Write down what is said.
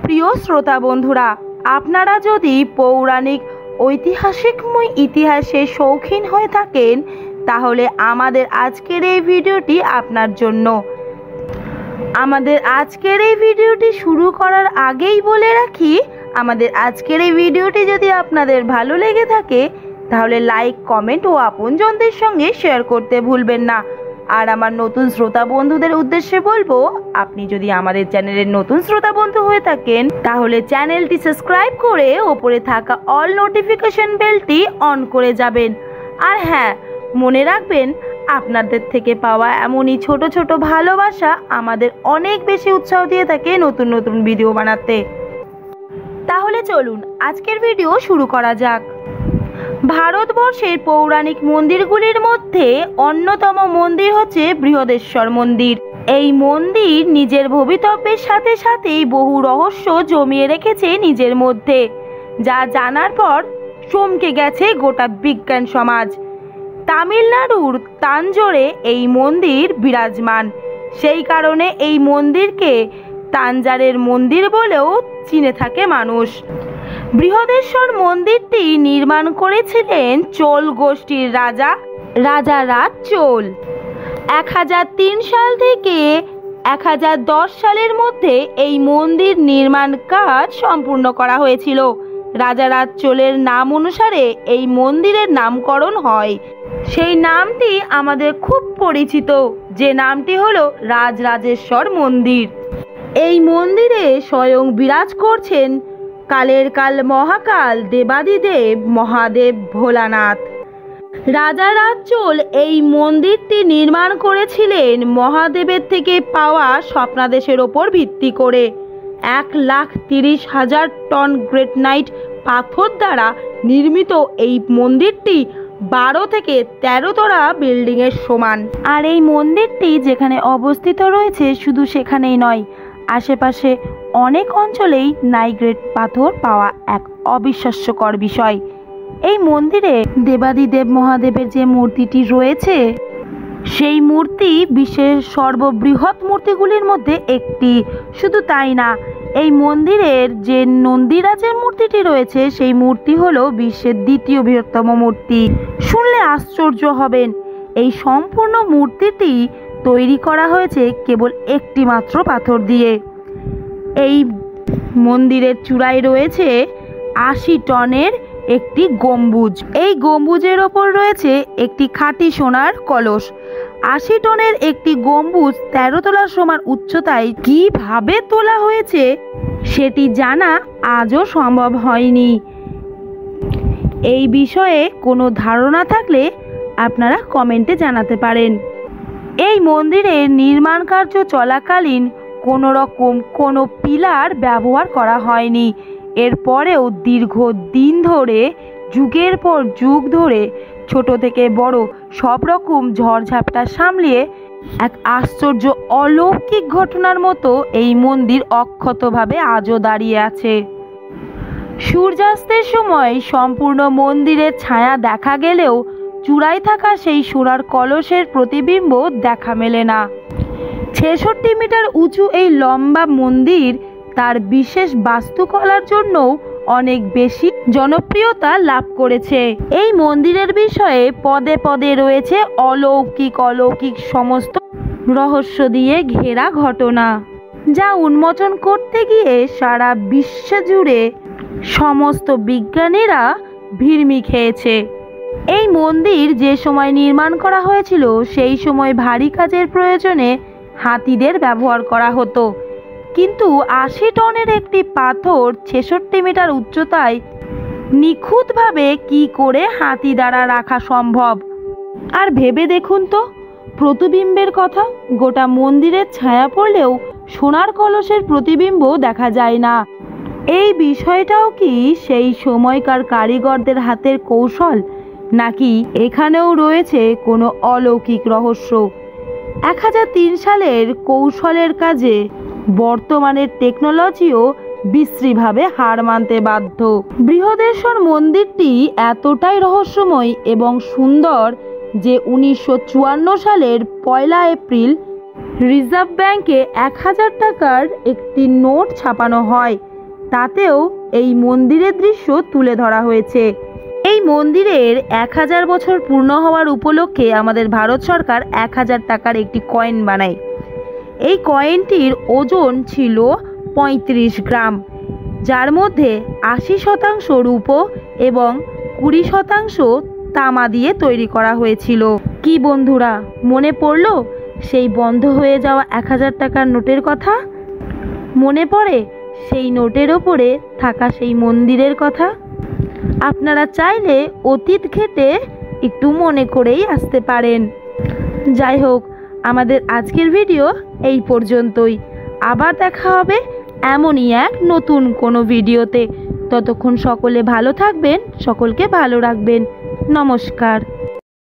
প্রিয় শ্রোতা বন্ধুরা, আপনারা যদি পৌরাণিক ঐতিহাসিকময় ইতিহাসের শৌখিন হয়ে থাকেন তাহলে আমাদের আজকের এই ভিডিওটি আপনার জন্য। আমাদের আজকের এই ভিডিওটি শুরু করার আগেই বলে রাখি, আমাদের আজকের এই ভিডিওটি যদি আপনাদের ভালো লেগে থাকে তাহলে লাইক, কমেন্ট ও আপনজনদের সঙ্গে শেয়ার করতে ভুলবেন না। আর আমার নতুন শ্রোতা বন্ধুদের উদ্দেশ্যে বলবো, আপনি যদি আমাদের চ্যানেলের নতুন শ্রোতা বন্ধু হয়ে থাকেন তাহলে চ্যানেলটি সাবস্ক্রাইব করে ওপরে থাকা অল নোটিফিকেশন বেলটি অন করে যাবেন। আর হ্যাঁ, মনে রাখবেন আপনাদের থেকে পাওয়া এমনই ছোট ছোট ভালোবাসা আমাদের অনেক বেশি উৎসাহ দিয়ে থাকে নতুন নতুন ভিডিও বানাতে। তাহলে চলুন আজকের ভিডিও শুরু করা যাক। ভারতবর্ষের পৌরাণিক মন্দিরগুলির মধ্যে অন্যতম মন্দির হচ্ছে বৃহদেশ্বর মন্দির। এই মন্দির নিজের ভবিতব্যের সাথে সাথেই বহু রহস্য জমিয়ে রেখেছে নিজের মধ্যে, যা জানার পর চমকে গেছে গোটা বিজ্ঞান সমাজ। তামিলনাড়ুর তাঞ্জোরে এই মন্দির বিরাজমান, সেই কারণে এই মন্দিরকে তাঞ্জারের মন্দির বলেও চিনে থাকে মানুষ। বৃহদেশ্বর মন্দিরটি নির্মাণ করেছিলেন চোল গোষ্ঠীর রাজা রাজারাজ চোল। 1003 সাল থেকে 1010 সালের মধ্যে এই মন্দির নির্মাণ কাজ সম্পূর্ণ করা হয়েছিল। রাজারাজ চোলের নাম অনুসারে এই মন্দিরের নামকরণ হয়। সেই নামটি আমাদের খুব পরিচিত, যে নামটি হলো রাজরাজেশ্বর মন্দির। এই মন্দিরে স্বয়ং বিরাজ করছেন কালের কাল মহাকাল দেবাদিদেব মহাদেব ভোলানাথ। রাজারাজ চোল এই মন্দিরটি নির্মাণ করেছিলেন মহাদেবের থেকে পাওয়া স্বপ্নাদেশের ওপর ভিত্তি করে। 1,30,000 টন গ্রেনাইট পাথর দ্বারা নির্মিত এই মন্দিরটি 12 থেকে 13 তলা বিল্ডিংয়ের সমান। আর এই মন্দিরটি যেখানে অবস্থিত রয়েছে শুধু সেখানেই নয়, আশেপাশে অনেক অঞ্চলেই নাইগ্রেট পাথর পাওয়া এক অবিশ্বাস্যকর বিষয়। এই মন্দিরে দেবাদিদেব মহাদেবের যে মূর্তিটি রয়েছে সেই মূর্তি বিশ্বের সর্ববৃহৎ মূর্তিগুলির মধ্যে একটি। শুধু তাই না, এই মন্দিরের যে নন্দীরাজের মূর্তিটি রয়েছে সেই মূর্তি হলো বিশ্বের দ্বিতীয় বৃহত্তম মূর্তি। শুনলে আশ্চর্য হবেন, এই সম্পূর্ণ মূর্তিটি তৈরি করা হয়েছে কেবল একটি মাত্র পাথর দিয়ে। এই মন্দিরের চূড়ায় রয়েছে 80 টনের একটি গম্বুজ। এই গম্বুজের ওপর রয়েছে একটি খাঁটি সোনার কলস। 80 টনের একটি গম্বুজ 13 তলার সমান উচ্চতায় কিভাবে তোলা হয়েছে সেটি জানা আজও সম্ভব হয়নি। এই বিষয়ে কোনো ধারণা থাকলে আপনারা কমেন্টে জানাতে পারেন। এই মন্দিরের নির্মাণ কার্য চলাকালীন কোনো রকম কোনো পিলার ব্যবহার করা হয়নি। এরপরেও দীর্ঘদিন ধরে, যুগের পর যুগ ধরে ছোট থেকে বড় সব রকম ঝড়ঝাপটা সামলিয়ে এক আশ্চর্য অলৌকিক ঘটনার মতো এই মন্দির অক্ষতভাবে আজও দাঁড়িয়ে আছে। সূর্যাস্তের সময় সম্পূর্ণ মন্দিরের ছায়া দেখা গেলেও চূড়ায় থাকা সেই সোনার কলসের প্রতিবিম্ব দেখা মেলে না। 66 মিটার উঁচু এই লম্বা মন্দির তার বিশেষ বাস্তুকলার জন্য অনেক বেশি জনপ্রিয়তা লাভ করেছে। এই মন্দিরের বিষয়ে পদে পদে রয়েছে অলৌকিক সমস্ত রহস্য দিয়ে ঘেরা ঘটনা, যা উন্মোচন করতে গিয়ে সারা বিশ্ব জুড়ে সমস্ত বিজ্ঞানীরা ভিড়মি খেয়েছে। এই মন্দির যে সময় নির্মাণ করা হয়েছিল সেই সময় ভারী কাজের প্রয়োজনে হাতিদের ব্যবহার করা হতো, কিন্তু 80 টনের একটি পাথর 66 মিটার উচ্চতায় নিখুঁতভাবে কি করে হাতি দ্বারা রাখা সম্ভব? আর ভেবে দেখুন তো প্রতিবিম্বের কথা, গোটা মন্দিরের ছায়া পড়লেও সোনার কলসের প্রতিবিম্ব দেখা যায় না। এই বিষয়টাও কি সেই সময়কার কারিগরদের হাতের কৌশল, নাকি এখানেও রয়েছে কোনো অলৌকিক রহস্য? 1003 সালের কৌশলের কাজে বর্তমানের টেকনোলজিও বিশ্রীভাবে হার মানতে বাধ্য। বৃহদেশ্বর মন্দিরটি এতটাই রহস্যময় এবং সুন্দর যে 1954 সালের 1 এপ্রিল রিজার্ভ ব্যাংকে 1000 টাকার একটি নোট ছাপানো হয়, তাতেও এই মন্দিরের দৃশ্য তুলে ধরা হয়েছে। এই মন্দিরের 1000 বছর পূর্ণ হওয়ার উপলক্ষে আমাদের ভারত সরকার 1000 টাকার একটি কয়েন বানায়। এই কয়েনটির ওজন ছিল 35 গ্রাম, যার মধ্যে 80% রূপো এবং 20% তামা দিয়ে তৈরি করা হয়েছিল। কি বন্ধুরা, মনে পড়লো সেই বন্ধ হয়ে যাওয়া 1000 টাকার নোটের কথা? মনে পড়ে সেই নোটের ওপরে থাকা সেই মন্দিরের কথা? আপনারা চাইলে অতীত ঘেঁটে একটু মনে করেই আসতে পারেন। যাই হোক, আমাদের আজকের ভিডিও এই পর্যন্তই। আবার দেখা হবে এমনই এক নতুন কোনো ভিডিওতে। ততক্ষণ সকলে ভালো থাকবেন, সকলকে ভালো রাখবেন। নমস্কার।